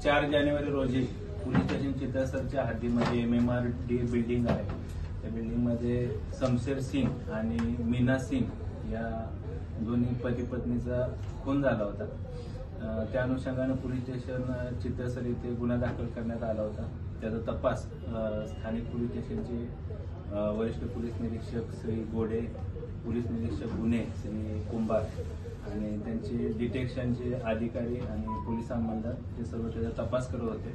4 जानेवारी रोजी police station चित्रसरच्या हद्दीमध्ये MMRD building आहे. त्या बिल्डिंगमध्ये शमशेर सिंग आणि मीना सिंग या दोन्ही पती पत्नीचा खून झाला होता. त्या अनुषंगाने पोलीस स्टेशन चित्रसर येथे गुन्हा दाखल करण्यात आला होता. त्याचा तपास स्थानिक पोलीस स्टेशनचे वरिष्ठ पोलीस निरीक्षक श्री गोडे, पोलीस निरीक्षक गुन्हे श्री कुंभार आणि त्यांचे डिटेक्शनचे अधिकारी आणि पोलीस अंमलदार हे सर्व त्याचा तपास करत होते.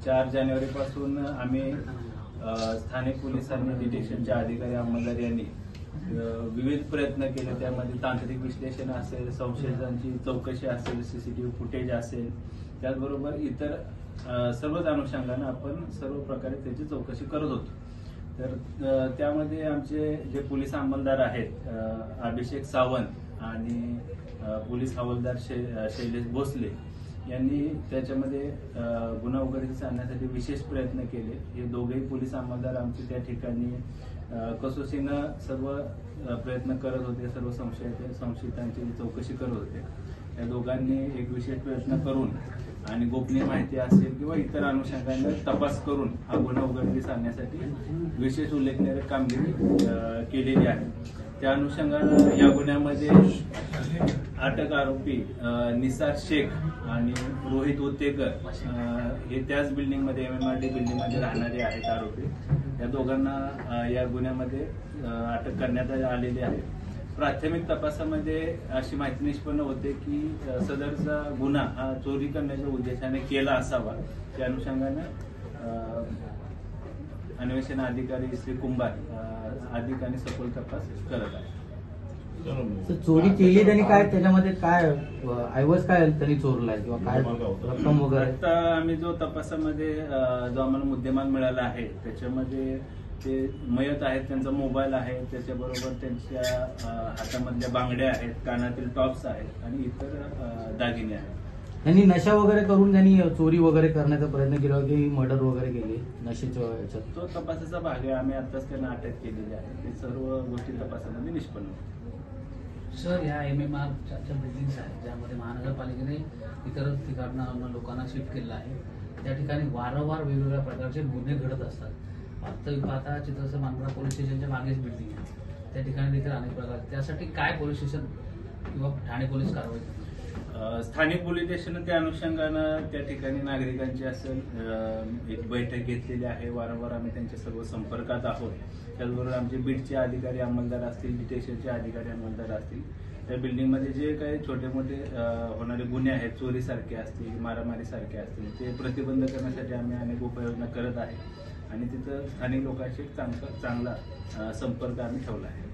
4 जानेवारीपासून आम्ही स्थानिक पोलिसांनी, डिटेक्शनचे अधिकारी, अंमलदार यांनी विविध प्रयत्न केले. त्यामध्ये तांत्रिक विश्लेषण असेल, संशयितांची चौकशी असेल, CCTV फुटेज असेल, त्याचबरोबर इतर सर्वच अनुषंगाने आपण सर्व प्रकारे त्याची चौकशी करत होतो. तर त्यामध्ये आमचे जे पोलीस अंमलदार आहेत अभिषेक सावंत आणि पोलीस हवालदार शैलेश भोसले यांनी त्याच्यामध्ये गुन्हा उघडकीस आणण्यासाठी विशेष प्रयत्न केले. हे दोघेही पोलीस अंमलदार आमचे त्या ठिकाणी कसोशीनं सर्व प्रयत्न करत होते. सर्व संशयितांची चौकशी करत होते. या दोघांनी एक विशेष प्रयत्न करून आणि गोपनीय माहिती असेल किंवा इतर अनुषंगाने तपास करून हा गुन्हा उघडकीस आणण्यासाठी विशेष उल्लेखनीय कामगिरी केलेली आहे. त्या अनुषंगाने या गुन्ह्यामध्ये अटक आरोपी निसार शेख आणि रोहित उत्तेकर हे त्याच बिल्डिंगमध्ये MMRD बिल्डिंगमध्ये राहणारे आहेत आरोपी. या दोघांना या गुन्ह्यामध्ये अटक करण्यात आलेली आहे. प्राथमिक तपासामध्ये अशी माहिती निष्पन्न होते की सदरचा गुन्हा हा चोरी करण्याच्या उद्देशाने केला असावा. त्या अनुषंगाने अन्वेषण अधिकारी श्री कुंभार अधिक आणि सखोल तपास करत आहे. चोरी केली त्यांनी, काय त्याच्यामध्ये काय ऐवज काय त्यांनी चोरलाय किंवा काय रक्कम वगैरे? आता आम्ही जो तपासामध्ये जो आम्हाला मुद्देमाल मिळाला आहे त्याच्यामध्ये ते मयत आहेत, त्यांचा मोबाईल आहे, त्याच्याबरोबर त्यांच्या हातामधल्या बांगड्या आहेत, कानातील टॉप्स आहेत आणि इतर दागिने आहेत. त्यांनी नशा वगैरे करून त्यांनी चोरी वगैरे करण्याचा प्रयत्न केला की मर्डर वगैरे केले नशेच्या याच्यात? तो तपासाचा भाग आहे. आम्ही आताच त्यांना अटक केलेली आहे. ते सर्व गोष्टी तपासामध्ये निष्पन्न होतात. सर, या MMRच्या बिल्डिंग्स आहेत ज्यामध्ये महानगरपालिकेने इतर ठिकाणांना लोकांना शिफ्ट केलं आहे. त्या ठिकाणी वारंवार वेगवेगळ्या प्रकारचे गुन्हे घडत असतात. वास्तविक पाहता चित्रसर मानपुरा पोलीस स्टेशनच्या मागेच बिल्डिंग आहे. त्या ठिकाणी देखील अनेक प्रकार. त्यासाठी काय पोलीस स्टेशन किंवा ठाणे पोलीस कारवाई? स्थानिक पोलीस स्टेशन त्या अनुषंगानं त्या ठिकाणी नागरिकांची असेल एक बैठक घेतलेली आहे. वारंवार आम्ही त्यांच्या सर्व संपर्कात आहोत. त्याचबरोबर आमचे बीटचे अधिकारी अंमलदार असतील, डिटेक्शनचे अधिकारी अंमलदार असतील, त्या बिल्डिंगमध्ये जे काही छोटे मोठे होणारे गुन्हे आहेत, चोरीसारखे असतील, मारामारीसारखे असतील, ते प्रतिबंध करण्यासाठी आम्ही अनेक उपाययोजना करत आहे आणि तिथं स्थानिक लोकांशी चांगला संपर्क आम्ही ठेवला आहे.